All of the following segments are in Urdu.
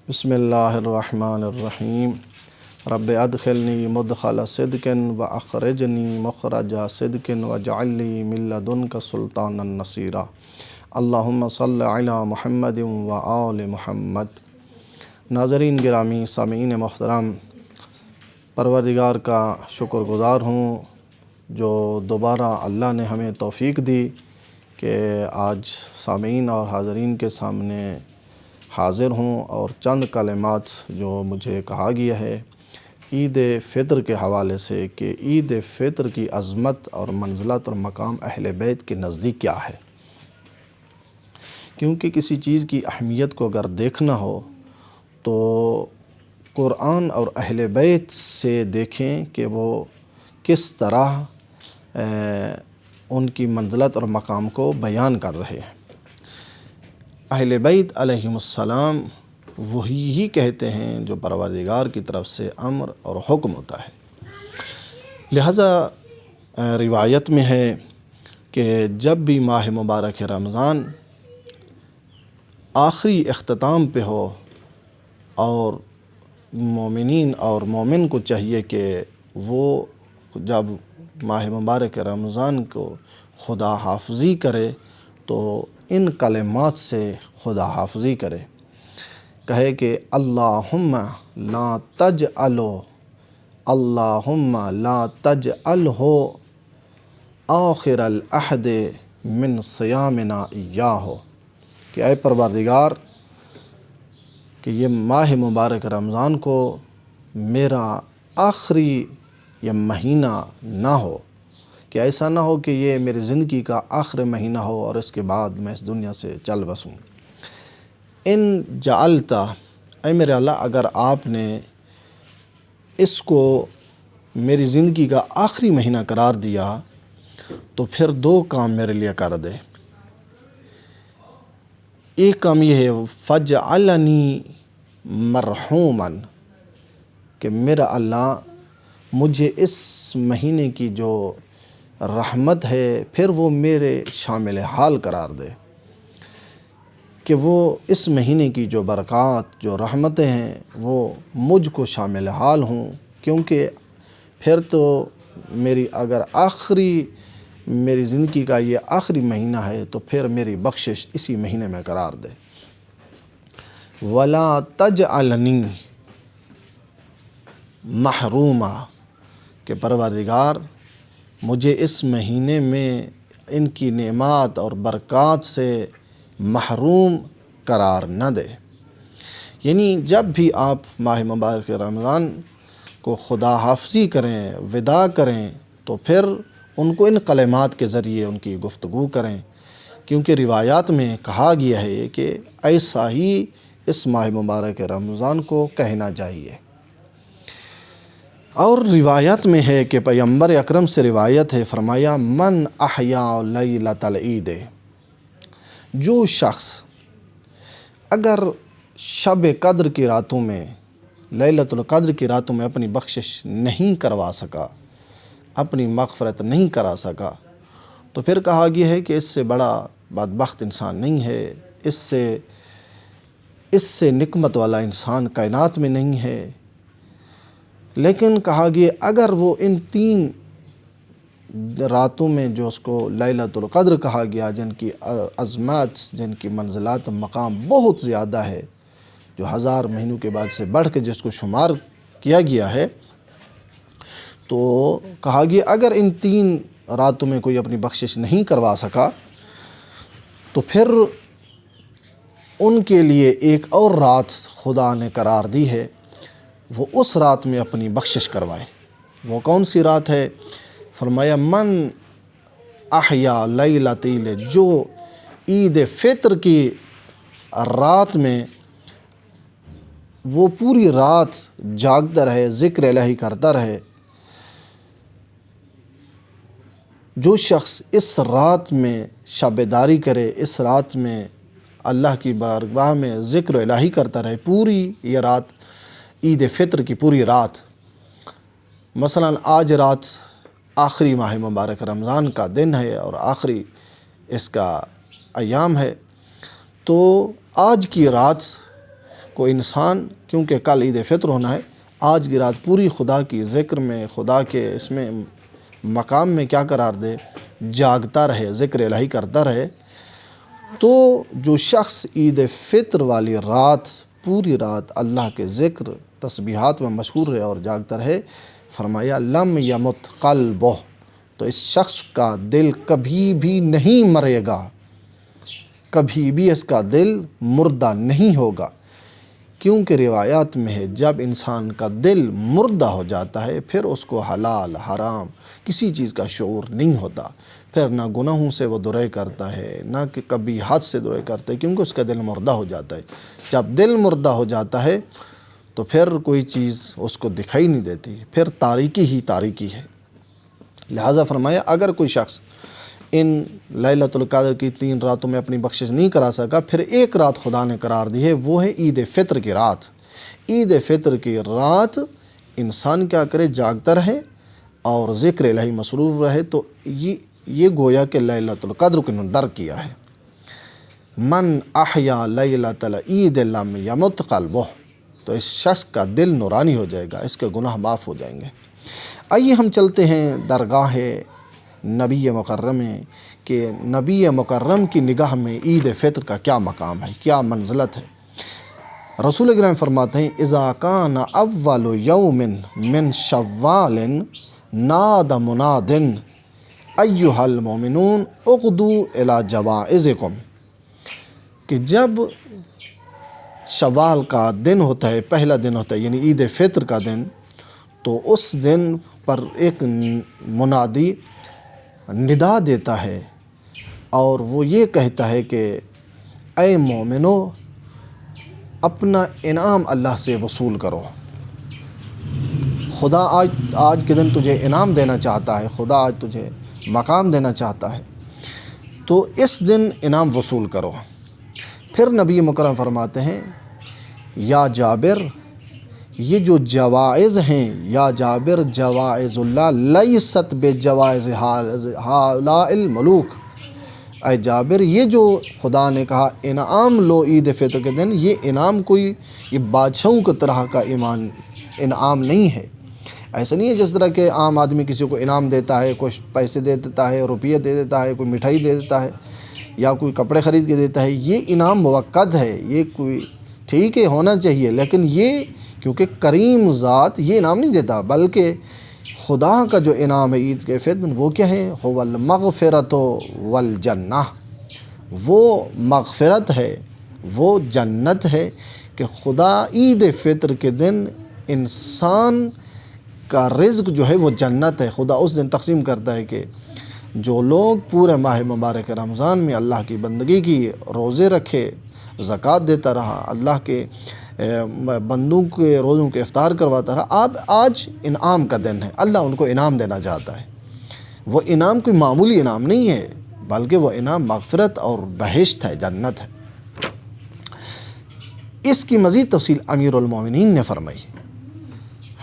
بسم اللہ الرحمن الرحیم رب ادخلنی مدخل صدق و اخرجنی مخرج صدق واجعل لی من لدنک سلطانا نصیرا اللہم صل علی محمد و آل محمد۔ ناظرین گرامی، سامعین محترم، پروردگار کا شکر گزار ہوں جو دوبارہ اللہ نے ہمیں توفیق دی کہ آج سامعین اور حاضرین کے سامنے حاضر ہوں اور چند کلمات جو مجھے کہا گیا ہے عید فطر کے حوالے سے کہ عید فطر کی عظمت اور منزلت اور مقام اہل بیت کے نزدیک کیا ہے۔ کیونکہ کسی چیز کی اہمیت کو اگر دیکھنا ہو تو قرآن اور اہل بیت سے دیکھیں کہ وہ کس طرح ان کی منزلت اور مقام کو بیان کر رہے ہیں۔ اہل بیت علیہم السلام وہی کہتے ہیں جو پروردگار کی طرف سے امر اور حکم ہوتا ہے۔ لہذا روایت میں ہے کہ جب بھی ماہ مبارک رمضان آخری اختتام پہ ہو اور مومنین اور مومن کو چاہیے کہ وہ جب ماہ مبارک رمضان کو خدا حافظی کرے تو ان کلمات سے خدا حافظی کرے، کہے کہ اللہم لا تجعلو اللہم لا تجعلہ آخر العہد من صیامنا ایاہ، کہ اے پروردگار کہ یہ ماہ مبارک رمضان کو میرا آخری یہ مہینہ نہ ہو، کہ ایسا نہ ہو کہ یہ میری زندگی کا آخری مہینہ ہو اور اس کے بعد میں اس دنیا سے چل بسوں۔ ان جعلتا، اے میرے اللہ اگر آپ نے اس کو میری زندگی کا آخری مہینہ قرار دیا تو پھر دو کام میرے لیے کر دے۔ ایک کام یہ ہے فجعلنی مرحوما، کہ میرا اللہ مجھے اس مہینے کی جو رحمت ہے پھر وہ میرے شامل حال قرار دے، کہ وہ اس مہینے کی جو برکات جو رحمتیں ہیں وہ مجھ کو شامل حال ہوں، کیونکہ پھر تو میری اگر میری زندگی کا یہ آخری مہینہ ہے تو پھر میری بخشش اسی مہینے میں قرار دے۔ ولا تجعلنی محروما، کہ پروردگار مجھے اس مہینے میں ان کی نعمات اور برکات سے محروم قرار نہ دے۔ یعنی جب بھی آپ ماہ مبارک رمضان کو خدا حافظی کریں، وداع کریں، تو پھر ان کو ان کلمات کے ذریعے ان کی گفتگو کریں، کیونکہ روایات میں کہا گیا ہے کہ ایسا ہی اس ماہ مبارک رمضان کو کہنا چاہیے۔ اور روایت میں ہے کہ پیغمبر اکرم سے روایت ہے، فرمایا من احیا لیلۃ العید، جو شخص اگر شب قدر کی راتوں میں لیلۃ القدر کی راتوں میں اپنی بخشش نہیں کروا سکا، اپنی مغفرت نہیں کرا سکا، تو پھر کہا گیا ہے کہ اس سے بڑا بدبخت انسان نہیں ہے، اس سے نقمت والا انسان کائنات میں نہیں ہے۔ لیکن کہا گیا اگر وہ ان 3 راتوں میں جو اس کو لیلۃ القدر کہا گیا، جن کی عظمت، جن کی منزلات مقام بہت زیادہ ہے، جو 1000 مہینوں کے بعد سے بڑھ کے جس کو شمار کیا گیا ہے، تو کہا گیا اگر ان 3 راتوں میں کوئی اپنی بخشش نہیں کروا سکا تو پھر ان کے لیے ایک اور رات خدا نے قرار دی ہے، وہ اس رات میں اپنی بخشش کروائے۔ وہ کون سی رات ہے؟ فرمایا من احیا لیلۃ العید، جو عید فطر کی رات میں وہ پوری رات جاگتا رہے، ذکر الہی کرتا رہے۔ جو شخص اس رات میں شب داری کرے، اس رات میں اللہ کی بارگاہ میں ذکر الہی کرتا رہے، پوری یہ رات عید فطر کی پوری رات، مثلا آج رات آخری ماہ مبارک رمضان کا دن ہے اور آخری اس کا ایام ہے، تو آج کی رات کو انسان، کیونکہ کل عید فطر ہونا ہے، آج کی رات پوری خدا کی ذکر میں، خدا کے اس میں مقام میں کیا قرار دے، جاگتا رہے، ذکر الہی کرتا رہے. تو جو شخص عید فطر والی رات پوری رات اللہ کے ذکر تسبیحات میں مشغول رہے اور جاگتا رہے، فرمایا لم یمت قلبہ، تو اس شخص کا دل کبھی بھی نہیں مرے گا، کبھی بھی اس کا دل مردہ نہیں ہوگا. کیونکہ روایات میں ہے جب انسان کا دل مردہ ہو جاتا ہے پھر اس کو حلال حرام کسی چیز کا شعور نہیں ہوتا، پھر نہ گناہوں سے وہ درے کرتا ہے، نہ کہ کبھی حد سے درے کرتا ہے، کیونکہ اس کا دل مردہ ہو جاتا ہے. جب دل مردہ ہو جاتا ہے تو پھر کوئی چیز اس کو دکھائی نہیں دیتی، پھر تاریکی ہی تاریکی ہے. لہٰذا فرمایا اگر کوئی شخص ان لیلۃ القدر کی 3 راتوں میں اپنی بخشش نہیں کرا سکا، پھر ایک رات خدا نے قرار دی ہے، وہ ہے عید فطر کی رات. عید فطر کی رات انسان کیا کرے، جاگتا رہے اور ذکر الہی مصروف رہے. تو یہ گویا کہ لیلۃ القدر کو انہوں نے درک کیا ہے. من احیا لیلۃ العید لم یمت قلبہ، تو اس شخص کا دل نورانی ہو جائے گا، اس کے گناہ معاف ہو جائیں گے. آئیے ہم چلتے ہیں درگاہ نبی مکرم میں کہ نبی مکرم کی نگاہ میں عید فطر کا کیا مقام ہے، کیا منزلت ہے. رسول اکرم فرماتے ہیں اذا کان اول یوم من شوال ناد مناد ایھا المؤمنون اغدوا الی جوائزکم، کہ جب شوال کا دن ہوتا ہے، پہلا دن ہوتا ہے یعنی عید فطر کا دن، تو اس دن پر ایک منادی ندا دیتا ہے اور وہ یہ کہتا ہے کہ اے مومنو اپنا انعام اللہ سے وصول کرو، خدا آج کے دن تجھے انعام دینا چاہتا ہے، خدا آج تجھے مقام دینا چاہتا ہے، تو اس دن انعام وصول کرو. پھر نبی مکرم فرماتے ہیں یا جابر، یہ جو جوائز ہیں، یا جابر جوائز اللہ لیست بجوائز ہؤلاء الملوک، اے جابر یہ جو خدا نے کہا انعام لو عید فطر کے دن، یہ انعام کوئی یہ بادشاہوں کی طرح کا انعام نہیں ہے. ایسا نہیں ہے جس طرح کہ عام آدمی کسی کو انعام دیتا ہے، کچھ پیسے دے دیتا ہے، روپیے دے دیتا ہے، کوئی مٹھائی دے دیتا ہے یا کوئی کپڑے خرید کے دیتا ہے. یہ انعام موقت ہے، یہ کوئی ٹھیک ہے ہونا چاہیے، لیکن یہ کیونکہ کریم ذات یہ انعام نہیں دیتا، بلکہ خدا کا جو انعام ہے عید کے فطر وہ کیا ہے، هو المغفرۃ والجنہ، وہ مغفرت ہے، وہ جنت ہے کہ خدا عید فطر کے دن انسان کا رزق جو ہے وہ جنت ہے. خدا اس دن تقسیم کرتا ہے کہ جو لوگ پورے ماہ مبارک رمضان میں اللہ کی بندگی کی، روزے رکھے، زکوٰۃ دیتا رہا، اللہ کے بندوں کے روزوں کے افطار کرواتا رہا، آج انعام کا دن ہے، اللہ ان کو انعام دینا چاہتا ہے. وہ انعام کوئی معمولی انعام نہیں ہے، بلکہ وہ انعام مغفرت اور بہشت ہے، جنت ہے. اس کی مزید تفصیل امیر المومنین نے فرمائی.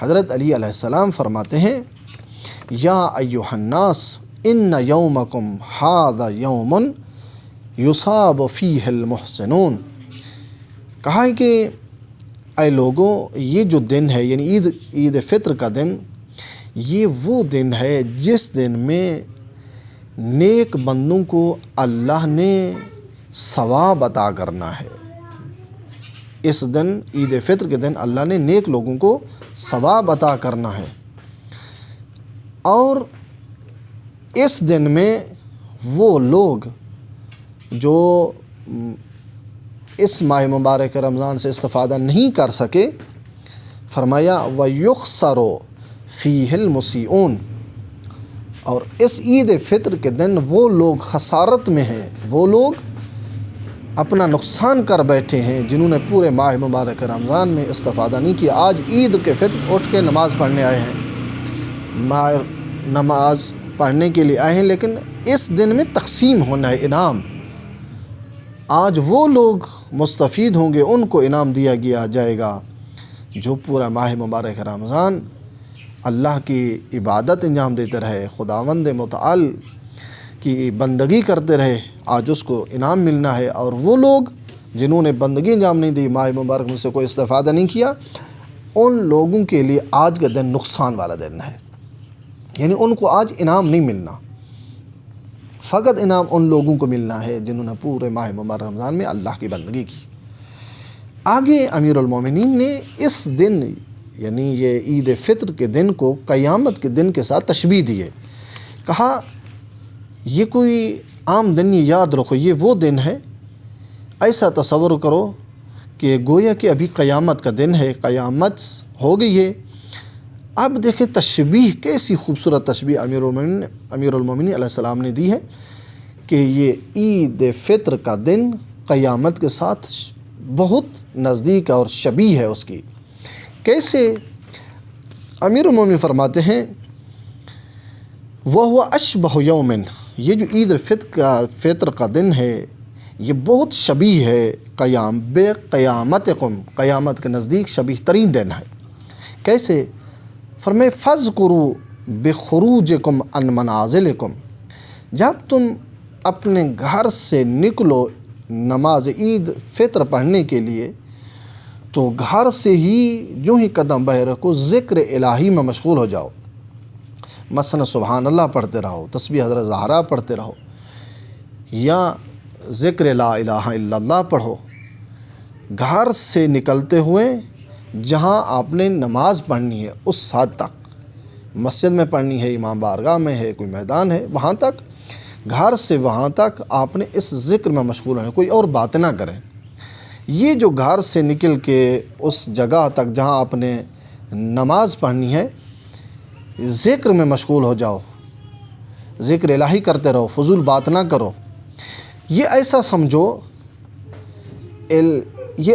حضرت علی علیہ السلام فرماتے ہیں یا ایھا الناس ان یومکم ھذا یوم یصاب فیہ المحسنون، کہا ہے کہ اے لوگوں یہ جو دن ہے یعنی عید فطر کا دن، یہ وہ دن ہے جس دن میں نیک بندوں کو اللہ نے ثواب عطا کرنا ہے. اس دن عید فطر کے دن اللہ نے نیک لوگوں کو ثواب عطا کرنا ہے، اور اس دن میں وہ لوگ جو اس ماہ مبارک رمضان سے استفادہ نہیں کر سکے، فرمایا وَيُخْسَرُ فِيهِ الْمُسِيئُونَ، اور اس عید فطر کے دن وہ لوگ خسارت میں ہیں، وہ لوگ اپنا نقصان کر بیٹھے ہیں جنہوں نے پورے ماہ مبارک رمضان میں استفادہ نہیں کیا. آج عید کے فطر اٹھ کے نماز پڑھنے آئے ہیں، نماز پڑھنے کے لیے آئے ہیں، لیکن اس دن میں تقسیم ہونا ہے انعام. آج وہ لوگ مستفید ہوں گے، ان کو انعام دیا جائے گا جو پورا ماہ مبارک رمضان اللہ کی عبادت انجام دیتے رہے، خداوند متعال کی بندگی کرتے رہے، آج اس کو انعام ملنا ہے. اور وہ لوگ جنہوں نے بندگی انجام نہیں دی، ماہ مبارک میں سے کوئی استفادہ نہیں کیا، ان لوگوں کے لیے آج کا دن نقصان والا دن ہے، یعنی ان کو آج انعام نہیں ملنا، فقط انعام ان لوگوں کو ملنا ہے جنہوں نے پورے ماہ مبارک رمضان میں اللہ کی بندگی کی۔ آگے امیر المومنین نے اس دن یعنی یہ عید فطر کے دن کو قیامت کے دن کے ساتھ تشبیہ دی ہے، کہا یہ کوئی عام دن نہیں، یاد رکھو یہ وہ دن ہے، ایسا تصور کرو کہ گویا کہ ابھی قیامت کا دن ہے، قیامت ہو گئی ہے۔ اب دیکھیں تشبیہ، کیسی خوبصورت تشبیہ امیر المومنین علیہ السلام نے دی ہے کہ یہ عید فطر کا دن قیامت کے ساتھ بہت نزدیک اور شبیہ ہے اس کی۔ کیسے؟ امیر المومنین فرماتے ہیں وَهُوَ أَشْبَهُ يَوْمٍ، یہ جو عید فطر کا دن ہے یہ بہت شبیہ ہے قیامتکم، قیامت کے نزدیک شبیہ ترین دن ہے۔ کیسے؟ فرمائے فَاذْكُرُوا بِخُرُوجِكُمْ عَنْ مَنَازِلِكُمْ، جب تم اپنے گھر سے نکلو نماز عید فطر پڑھنے کے لیے تو گھر سے ہی جو ہی قدم بہ رکھو ذکر الہی میں مشغول ہو جاؤ، مثلا سبحان اللہ پڑھتے رہو، تسبیح حضرت زہرا پڑھتے رہو، یا ذکر لا الہ الا اللہ پڑھو۔ گھر سے نکلتے ہوئے جہاں آپ نے نماز پڑھنی ہے اس حد تک، مسجد میں پڑھنی ہے، امام بارگاہ میں ہے، کوئی میدان ہے، وہاں تک، گھر سے وہاں تک آپ نے اس ذکر میں مشغول ہونا، کوئی اور بات نہ کریں۔ یہ جو گھر سے نکل کے اس جگہ تک جہاں آپ نے نماز پڑھنی ہے ذکر میں مشغول ہو جاؤ، ذکر الہی کرتے رہو، فضول بات نہ کرو۔ یہ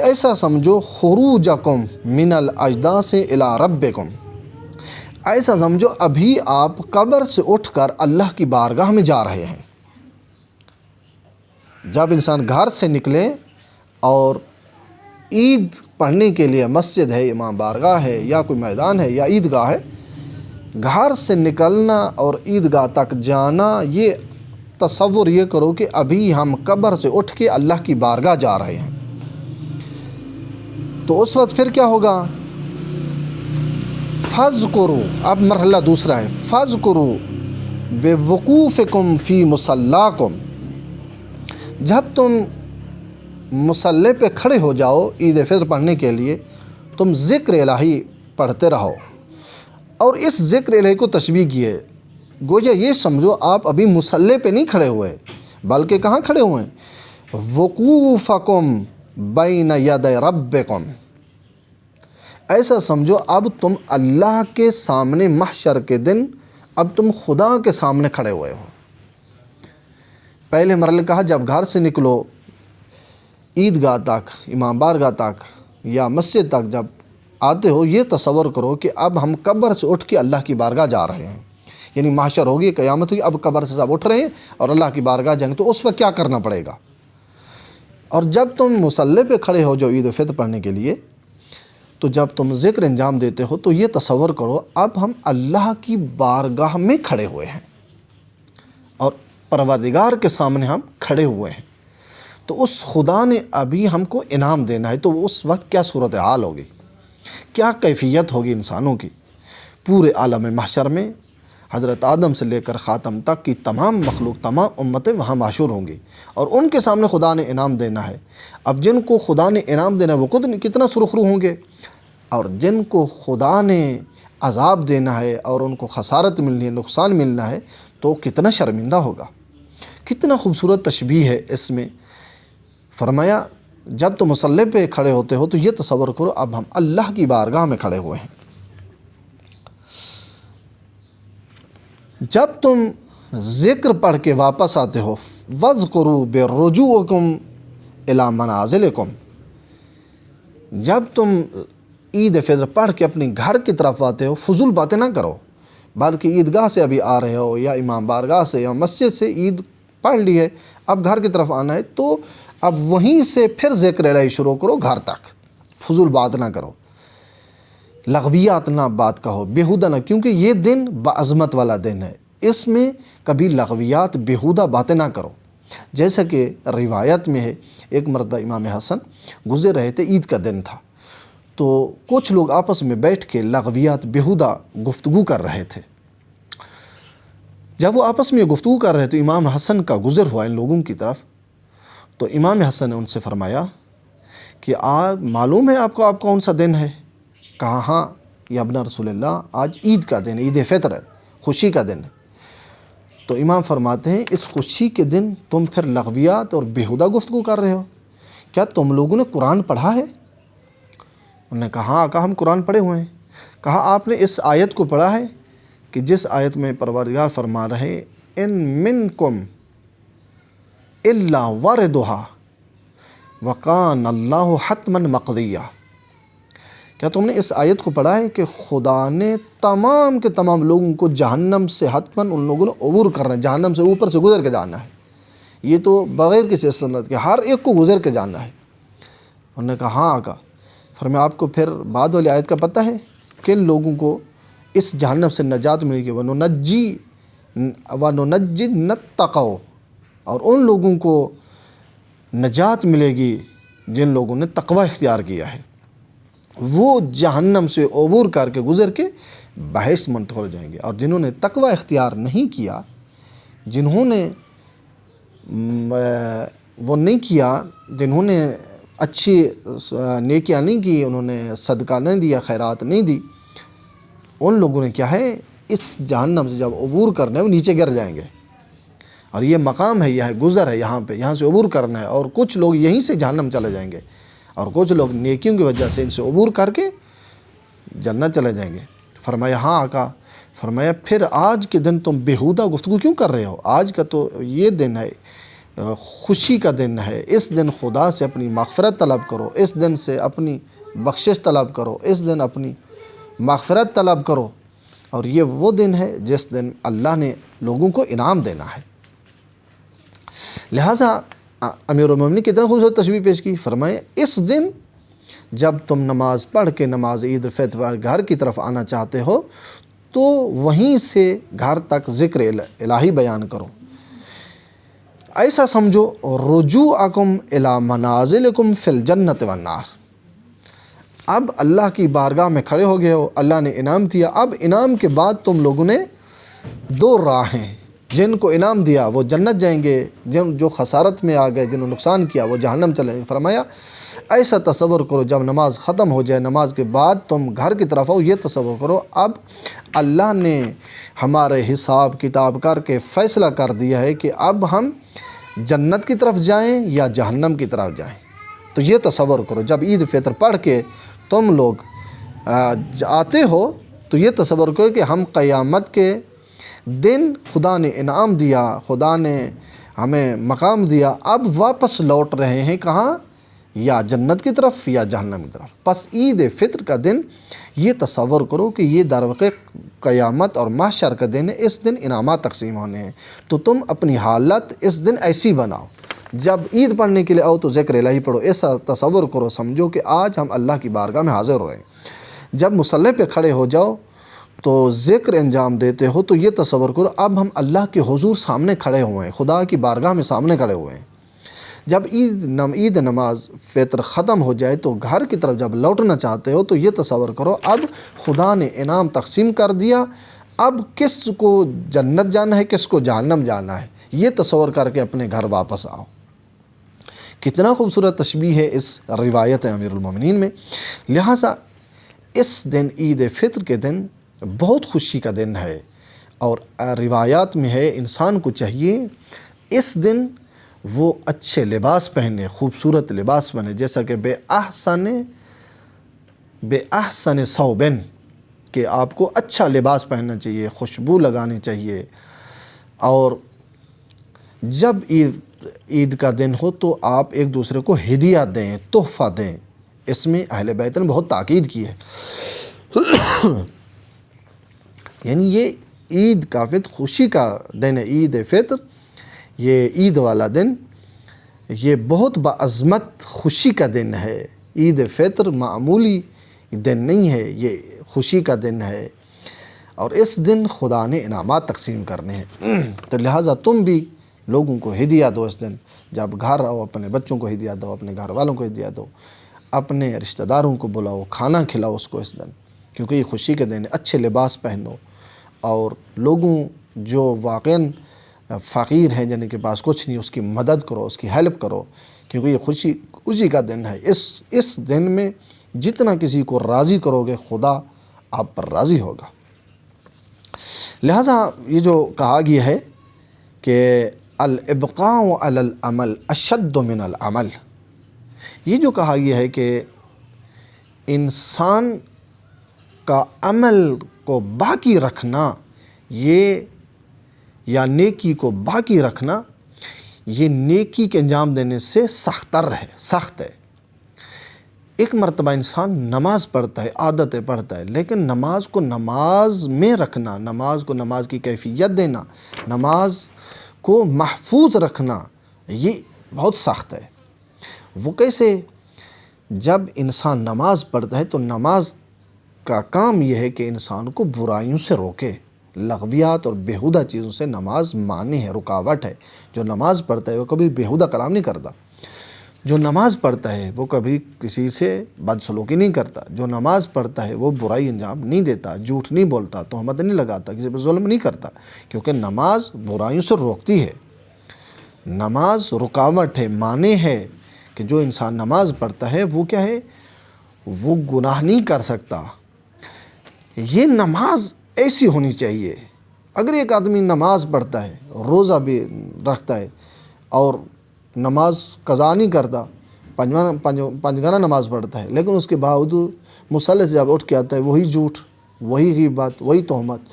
ایسا سمجھو خروجکم من الاجداث الی ربکم، ایسا سمجھو ابھی آپ قبر سے اٹھ کر اللہ کی بارگاہ میں جا رہے ہیں۔ جب انسان گھر سے نکلے اور عید پڑھنے کے لیے مسجد ہے، امام بارگاہ ہے، یا کوئی میدان ہے یا عیدگاہ ہے، گھر سے نکلنا اور عیدگاہ تک جانا، یہ تصور یہ کرو کہ ابھی ہم قبر سے اٹھ کے اللہ کی بارگاہ جا رہے ہیں۔ تو اس وقت پھر کیا ہوگا؟ فَاذْكُرُوا، اب مرحلہ دوسرا ہے، فَاذْكُرُوا بِوُقُوفِكُمْ فِي مُصَلَّاكُمْ، جب تم مصلی پہ کھڑے ہو جاؤ عید فطر پڑھنے کے لیے، تم ذکر الہی پڑھتے رہو۔ اور اس ذکر الہی کو تشبیہ کی ہے، گویا یہ سمجھو آپ ابھی مصلی پہ نہیں کھڑے ہوئے بلکہ کہاں کھڑے ہوئے ہیں؟ وقوفکم بین ید ربکم، ایسا سمجھو اب تم اللہ کے سامنے محشر کے دن اب تم خدا کے سامنے کھڑے ہوئے ہو۔ پہلے مرحلہ کہا جب گھر سے نکلو عیدگاہ تک، امام بارگاہ تک یا مسجد تک جب آتے ہو، یہ تصور کرو کہ اب ہم قبر سے اٹھ کے اللہ کی بارگاہ جا رہے ہیں، یعنی محشر ہوگی، قیامت ہوگی، اب قبر سے سب اٹھ رہے ہیں اور اللہ کی بارگاہ جائیں گے، تو اس وقت کیا کرنا پڑے گا؟ اور جب تم مصلی پہ کھڑے ہو جو عید فطر پڑھنے کے لیے، تو جب تم ذکر انجام دیتے ہو تو یہ تصور کرو اب ہم اللہ کی بارگاہ میں کھڑے ہوئے ہیں اور پروردگار کے سامنے ہم کھڑے ہوئے ہیں، تو اس خدا نے ابھی ہم کو انعام دینا ہے، تو اس وقت کیا صورتحال ہوگی، کیا کیفیت ہوگی انسانوں کی؟ پورے عالم محشر میں حضرت آدم سے لے کر خاتم تک کی تمام مخلوق، تمام امتیں وہاں معشور ہوں گی اور ان کے سامنے خدا نے انعام دینا ہے۔ اب جن کو خدا نے انعام دینا ہے وہ خود کتنا سرخرو ہوں گے، اور جن کو خدا نے عذاب دینا ہے اور ان کو خسارت ملنی ہے، نقصان ملنا ہے، تو کتنا شرمندہ ہوگا۔ کتنا خوبصورت تشبیہ ہے اس میں۔ فرمایا جب تم مصلی پہ کھڑے ہوتے ہو تو یہ تصور کرو اب ہم اللہ کی بارگاہ میں کھڑے ہوئے ہیں۔ جب تم ذکر پڑھ کے واپس آتے ہو، وَاذْكُرُوا بِرُجُوعِكُمْ إِلَىٰ مَنَازِلِكُمْ، جب تم عید فطر پڑھ کے اپنے گھر کی طرف آتے ہو، فضول باتیں نہ کرو، بلکہ عیدگاہ سے ابھی آ رہے ہو یا امام بارگاہ سے یا مسجد سے عید پڑھ لی ہے، اب گھر کی طرف آنا ہے، تو اب وہیں سے پھر ذکر الہی شروع کرو گھر تک، فضول بات نہ کرو، لغویات نہ بات کہو، بیہودہ نہ، کیونکہ یہ دن بعظمت والا دن ہے، اس میں کبھی لغویات بیہودہ باتیں نہ کرو۔ جیسا کہ روایت میں ہے، ایک مرتبہ امام حسن گزر رہے تھے، عید کا دن تھا، تو کچھ لوگ آپس میں بیٹھ کے لغویات بیہودہ گفتگو کر رہے تھے۔ جب وہ آپس میں گفتگو کر رہے تو امام حسن کا گزر ہوا ان لوگوں کی طرف، تو امام حسن نے ان سے فرمایا کہ آج معلوم ہے آپ کو آپ کون سا دن ہے؟ کہا ہاں یا ابن رسول اللہ، آج عید کا دن ہے، عید فطر ہے، خوشی کا دن ہے۔ تو امام فرماتے ہیں اس خوشی کے دن تم پھر لغویات اور بیہودہ گفتگو کر رہے ہو، کیا تم لوگوں نے قرآن پڑھا ہے؟ انہوں نے کہا ہاں، کہا ہم قرآن پڑھے ہوئے ہیں۔ کہا آپ نے اس آیت کو پڑھا ہے کہ جس آیت میں پروردگار فرما رہے ان منکم الا واردھا وکان اللہ حتما مقضیہ، کیا تم نے اس آیت کو پڑھا ہے کہ خدا نے تمام کے تمام لوگوں کو جہنم سے حتماً ان لوگوں نے عبور کرنا ہے، جہنم سے اوپر سے گزر کے جانا ہے، یہ تو بغیر کسی سنت کے ہر ایک کو گزر کے جانا ہے۔ انہوں نے کہا ہاں آقا۔ فرمایا آپ کو پھر بعد والی آیت کا پتہ ہے کن لوگوں کو اس جہنم سے نجات ملے گی؟ وَنُنَجِّي نَتَّقَوْا، اور ان لوگوں کو نجات ملے گی جن لوگوں نے تقوی اختیار کیا ہے، وہ جہنم سے عبور کر کے گزر کے بہشت منتقل ہو جائیں گے۔ اور جنہوں نے تقوی اختیار نہیں کیا، جنہوں نے وہ نہیں کیا، جنہوں نے اچھی نیکیاں نہیں کی، انہوں نے صدقہ نہیں دیا، خیرات نہیں دی، ان لوگوں نے کیا ہے اس جہنم سے جب عبور کرنا ہے وہ نیچے گر جائیں گے۔ اور یہ مقام ہے، یہ گزر ہے، یہاں سے عبور کرنا ہے، اور کچھ لوگ یہیں سے جہنم چلے جائیں گے، اور کچھ لوگ نیکیوں کی وجہ سے ان سے عبور کر کے جنت چلے جائیں گے۔ فرمایا ہاں آقا۔ فرمایا پھر آج کے دن تم بیہودہ گفتگو کیوں کر رہے ہو؟ آج کا تو یہ دن ہے، خوشی کا دن ہے، اس دن خدا سے اپنی مغفرت طلب کرو، اس دن سے اپنی بخشش طلب کرو، اس دن اپنی مغفرت طلب کرو، اور یہ وہ دن ہے جس دن اللہ نے لوگوں کو انعام دینا ہے۔ لہٰذا امیر المومنین کتنا خوبصورت تشبیہ پیش کی۔ فرمائے اس دن جب تم نماز پڑھ کے نماز عید الفطر پر گھر کی طرف آنا چاہتے ہو تو وہیں سے گھر تک ذکر الہی بیان کرو، ایسا سمجھو رجوعکم الی منازلکم فی الجنت والنار۔ اب اللہ کی بارگاہ میں کھڑے ہو گئے ہو، اللہ نے انعام دیا، اب انعام کے بعد تم لوگوں نے دو راہیں، جن کو انعام دیا وہ جنت جائیں گے، جو خسارت میں آ گئے، جنہوں نے نقصان کیا وہ جہنم چلیں گے۔ فرمایا ایسا تصور کرو جب نماز ختم ہو جائے، نماز کے بعد تم گھر کی طرف آؤ، یہ تصور کرو اب اللہ نے ہمارے حساب کتاب کر کے فیصلہ کر دیا ہے کہ اب ہم جنت کی طرف جائیں یا جہنم کی طرف جائیں۔ تو یہ تصور کرو جب عید فطر پڑھ کے تم لوگ آتے ہو تو یہ تصور کرو کہ ہم قیامت کے دن خدا نے انعام دیا، خدا نے ہمیں مقام دیا، اب واپس لوٹ رہے ہیں کہاں؟ یا جنت کی طرف یا جہنم کی طرف۔ پس عید فطر کا دن یہ تصور کرو کہ یہ در واقع قیامت اور محشر کا دن ہے، اس دن انعامات تقسیم ہونے ہیں، تو تم اپنی حالت اس دن ایسی بناؤ، جب عید پڑھنے کے لیے آؤ تو ذکر الہی پڑھو، ایسا تصور کرو، سمجھو کہ آج ہم اللہ کی بارگاہ میں حاضر ہوئے ہیں۔ جب مصلی پہ کھڑے ہو جاؤ تو ذکر انجام دیتے ہو تو یہ تصور کرو اب ہم اللہ کے حضور سامنے کھڑے ہوئے ہیں، خدا کی بارگاہ میں سامنے کھڑے ہوئے ہیں۔ جب عید نماز فطر ختم ہو جائے تو گھر کی طرف جب لوٹنا چاہتے ہو تو یہ تصور کرو اب خدا نے انعام تقسیم کر دیا، اب کس کو جنت جانا ہے، کس کو جہنم جانا ہے، یہ تصور کر کے اپنے گھر واپس آؤ۔ کتنا خوبصورت تشبیہ ہے اس روایت امیر المومنین میں۔ لہٰذا اس دن عید فطر کے دن بہت خوشی کا دن ہے، اور روایات میں ہے انسان کو چاہیے اس دن وہ اچھے لباس پہنے، خوبصورت لباس پہنے، جیسا کہ بے احسن ثوبن، کہ آپ کو اچھا لباس پہننا چاہیے، خوشبو لگانی چاہیے، اور جب عید کا دن ہو تو آپ ایک دوسرے کو ہدیہ دیں، تحفہ دیں۔ اس میں اہل بیت نے بہت تاکید کی ہے۔ یعنی یہ عید کا فطر خوشی کا دن ہے، عید فطر، یہ عید والا دن یہ بہت بعظمت خوشی کا دن ہے۔ عید فطر معمولی دن نہیں ہے، یہ خوشی کا دن ہے، اور اس دن خدا نے انعامات تقسیم کرنے ہیں۔ تو لہٰذا تم بھی لوگوں کو ہدیہ دو اس دن، جب گھر آؤ اپنے بچوں کو ہدیہ دو، اپنے گھر والوں کو ہدیہ دو، اپنے رشتہ داروں کو بلاؤ، کھانا کھلاؤ اس کو اس دن، کیونکہ یہ خوشی کے دن ہے۔ اچھے لباس پہنو، اور لوگوں جو واقعاً فقیر ہیں، جن کے پاس کچھ نہیں، اس کی مدد کرو، اس کی ہیلپ کرو، کیونکہ یہ خوشی کا دن ہے۔ اس دن میں جتنا کسی کو راضی کرو گے، خدا آپ پر راضی ہوگا۔ لہٰذا یہ جو کہا گیا ہے کہ الابقاء علی العمل اشد من العمل، یہ جو کہا گیا ہے کہ انسان کا عمل کو باقی رکھنا، یہ یا نیکی کو باقی رکھنا، یہ نیکی کے انجام دینے سے سخت ہے۔ ایک مرتبہ انسان نماز پڑھتا ہے، عادتیں پڑھتا ہے، لیکن نماز کو نماز میں رکھنا، نماز کو نماز کی کیفیت دینا، نماز کو محفوظ رکھنا، یہ بہت سخت ہے۔ وہ کیسے؟ جب انسان نماز پڑھتا ہے تو نماز کا کام یہ ہے کہ انسان کو برائیوں سے روکے، لغویات اور بیہودہ چیزوں سے نماز مانی ہے، رکاوٹ ہے۔ جو نماز پڑھتا ہے وہ کبھی بیہودہ کلام نہیں کرتا، جو نماز پڑھتا ہے وہ کبھی کسی سے بدسلوکی نہیں کرتا، جو نماز پڑھتا ہے وہ برائی انجام نہیں دیتا، جھوٹ نہیں بولتا، تہمت نہیں لگاتا، کسی پر ظلم نہیں کرتا، کیونکہ نماز برائیوں سے روکتی ہے۔ نماز رکاوٹ ہے، مانع ہے کہ جو انسان نماز پڑھتا ہے وہ کیا ہے؟ وہ گناہ نہیں کر سکتا۔ یہ نماز ایسی ہونی چاہیے۔ اگر ایک آدمی نماز پڑھتا ہے، روزہ بھی رکھتا ہے، اور نماز قضا نہیں کرتا، پنج گانا نماز پڑھتا ہے، لیکن اس کے باوجود مصلی سے جب اٹھ کے آتا ہے وہی جھوٹ، وہی غیبت، وہی تہمت،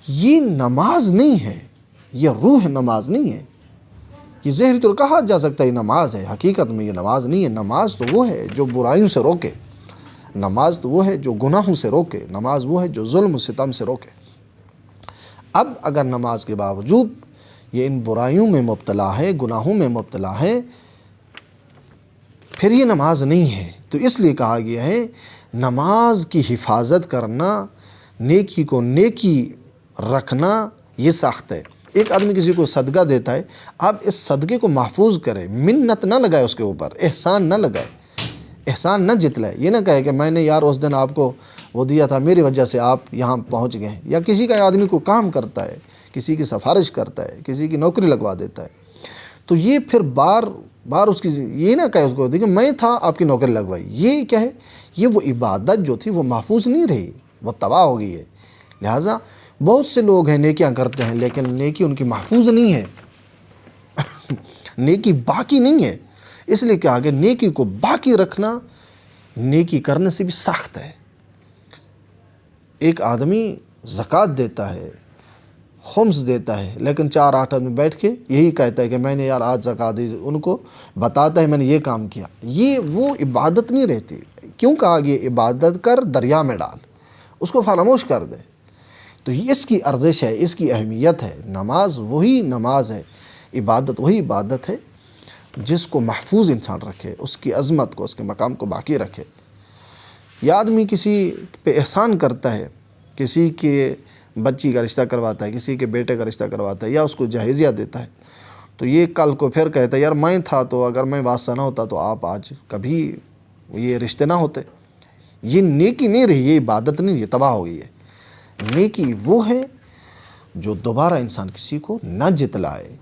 یہ نماز نہیں ہے، یہ روح نماز نہیں ہے۔ یہ ظاہری طور کہا جا سکتا ہے یہ نماز ہے، حقیقت میں یہ نماز نہیں ہے۔ نماز تو وہ ہے جو برائیوں سے روکے، نماز تو وہ ہے جو گناہوں سے روکے، نماز وہ ہے جو ظلم و ستم سے روکے۔ اب اگر نماز کے باوجود یہ ان برائیوں میں مبتلا ہے، گناہوں میں مبتلا ہے، پھر یہ نماز نہیں ہے۔ تو اس لیے کہا گیا ہے نماز کی حفاظت کرنا، نیکی کو نیکی رکھنا، یہ سخت ہے۔ ایک آدمی کسی کو صدقہ دیتا ہے، اب اس صدقے کو محفوظ کرے، منت نہ لگائے اس کے اوپر، احسان نہ لگائے، احسان نہ جتلائے، یہ نہ کہے کہ میں نے یار اس دن آپ کو وہ دیا تھا، میری وجہ سے آپ یہاں پہنچ گئے ہیں۔ یا کسی کا آدمی کو کام کرتا ہے، کسی کی سفارش کرتا ہے، کسی کی نوکری لگوا دیتا ہے، تو یہ پھر بار بار اس کی یہ نہ کہے اس کو کہ میں تھا آپ کی نوکری لگوائی، یہ کیا ہے؟ یہ وہ عبادت جو تھی وہ محفوظ نہیں رہی، وہ تباہ ہو گئی ہے۔ لہٰذا بہت سے لوگ ہیں نیکیاں کرتے ہیں، لیکن نیکی ان کی محفوظ نہیں ہے، نیکی باقی نہیں ہے۔ اس لیے کہ آگے نیکی کو باقی رکھنا نیکی کرنے سے بھی سخت ہے۔ ایک آدمی زکوٰۃ دیتا ہے، خمس دیتا ہے، لیکن 4-8 آدمی بیٹھ کے یہی کہتا ہے کہ میں نے یار آج زکوٰۃ دی، ان کو بتاتا ہے میں نے یہ کام کیا، یہ وہ عبادت نہیں رہتی۔ کیوں کہا گیا عبادت کر دریا میں ڈال، اس کو فراموش کر دے؟ تو یہ اس کی ارزش ہے، اس کی اہمیت ہے۔ نماز وہی نماز ہے، عبادت وہی عبادت ہے جس کو محفوظ انسان رکھے، اس کی عظمت کو، اس کے مقام کو باقی رکھے۔ یا آدمی کسی پہ احسان کرتا ہے، کسی کے بچی کا رشتہ کرواتا ہے، کسی کے بیٹے کا رشتہ کرواتا ہے، یا اس کو جہیزیہ دیتا ہے، تو یہ کل کو پھر کہتا ہے یار میں تھا تو اگر میں واسطہ نہ ہوتا تو آپ آج کبھی یہ رشتے نہ ہوتے۔ یہ نیکی نہیں رہی، یہ عبادت نہیں، یہ تباہ ہو گئی ہے۔ نیکی وہ ہے جو دوبارہ انسان کسی کو نہ جتلائے،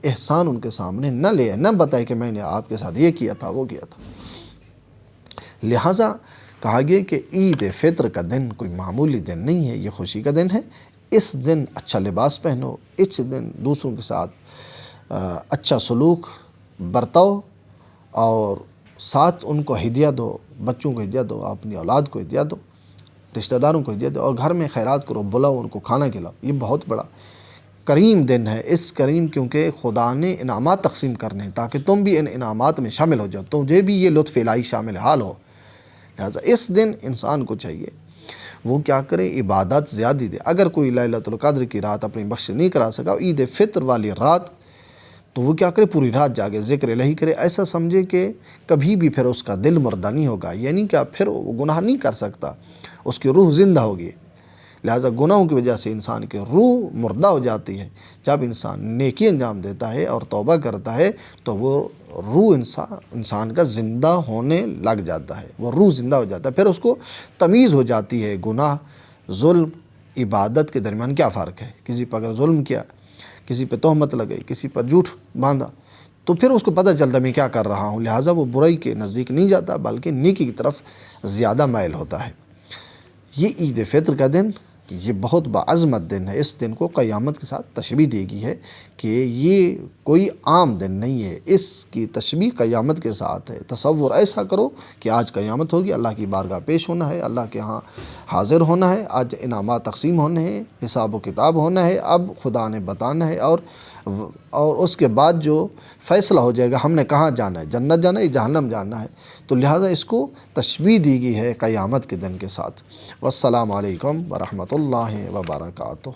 احسان ان کے سامنے نہ لے، نہ بتائے کہ میں نے آپ کے ساتھ یہ کیا تھا، وہ کیا تھا۔ لہٰذا کہا گیا کہ عید فطر کا دن کوئی معمولی دن نہیں ہے، یہ خوشی کا دن ہے۔ اس دن اچھا لباس پہنو، اس دن دوسروں کے ساتھ اچھا سلوک برتاؤ، اور ساتھ ان کو ہدیہ دو، بچوں کو ہدیہ دو، اپنی اولاد کو ہدیہ دو، رشتہ داروں کو ہدیہ دو، اور گھر میں خیرات کرو، بلاؤ ان کو، کھانا کھلاؤ۔ یہ بہت بڑا کریم دن ہے۔ اس کریم کیونکہ خدا نے انعامات تقسیم کرنے ہیں تاکہ تم بھی ان انعامات میں شامل ہو جاؤ، تمہیں بھی یہ لطف الہی شامل حال ہو۔ لہٰذا اس دن انسان کو چاہیے وہ کیا کرے؟ عبادت زیادہ دے۔ اگر کوئی لیلۃ القدر کی رات اپنی بخش نہیں کرا سکا، عید فطر والی رات، تو وہ کیا کرے؟ پوری رات جاگے، ذکر الہی کرے، ایسا سمجھے کہ کبھی بھی پھر اس کا دل مردہ نہیں ہوگا، یعنی کہ پھر وہ گناہ نہیں کر سکتا، اس کی روح زندہ ہوگی۔ لہٰذا گناہوں کی وجہ سے انسان کی روح مردہ ہو جاتی ہے۔ جب انسان نیکی انجام دیتا ہے اور توبہ کرتا ہے تو وہ روح انسان کا زندہ ہونے لگ جاتا ہے، وہ روح زندہ ہو جاتا ہے، پھر اس کو تمیز ہو جاتی ہے گناہ، ظلم، عبادت کے درمیان کیا فرق ہے۔ کسی پر اگر ظلم کیا، کسی پہ تہمت لگئی، کسی پر جھوٹ باندھا، تو پھر اس کو پتہ چلتا میں کیا کر رہا ہوں، لہٰذا وہ برائی کے نزدیک نہیں جاتا بلکہ نیکی کی طرف زیادہ مائل ہوتا ہے۔ یہ عید فطر کا دن یہ بہت بعظمت دن ہے۔ اس دن کو قیامت کے ساتھ تشبیہ دی گئی ہے کہ یہ کوئی عام دن نہیں ہے، اس کی تشبیہ قیامت کے ساتھ ہے۔ تصور ایسا کرو کہ آج قیامت ہوگی، اللہ کی بارگاہ پیش ہونا ہے، اللہ کے ہاں حاضر ہونا ہے، آج انعامات تقسیم ہونے ہیں، حساب و کتاب ہونا ہے، اب خدا نے بتانا ہے، اور اس کے بعد جو فیصلہ ہو جائے گا ہم نے کہاں جانا ہے، جنت جانا ہے یا جہنم جانا ہے، تو لہٰذا اس کو تشبیہ دی گئی ہے قیامت کے دن کے ساتھ۔ والسلام علیکم ورحمۃ اللہ وبرکاتہ۔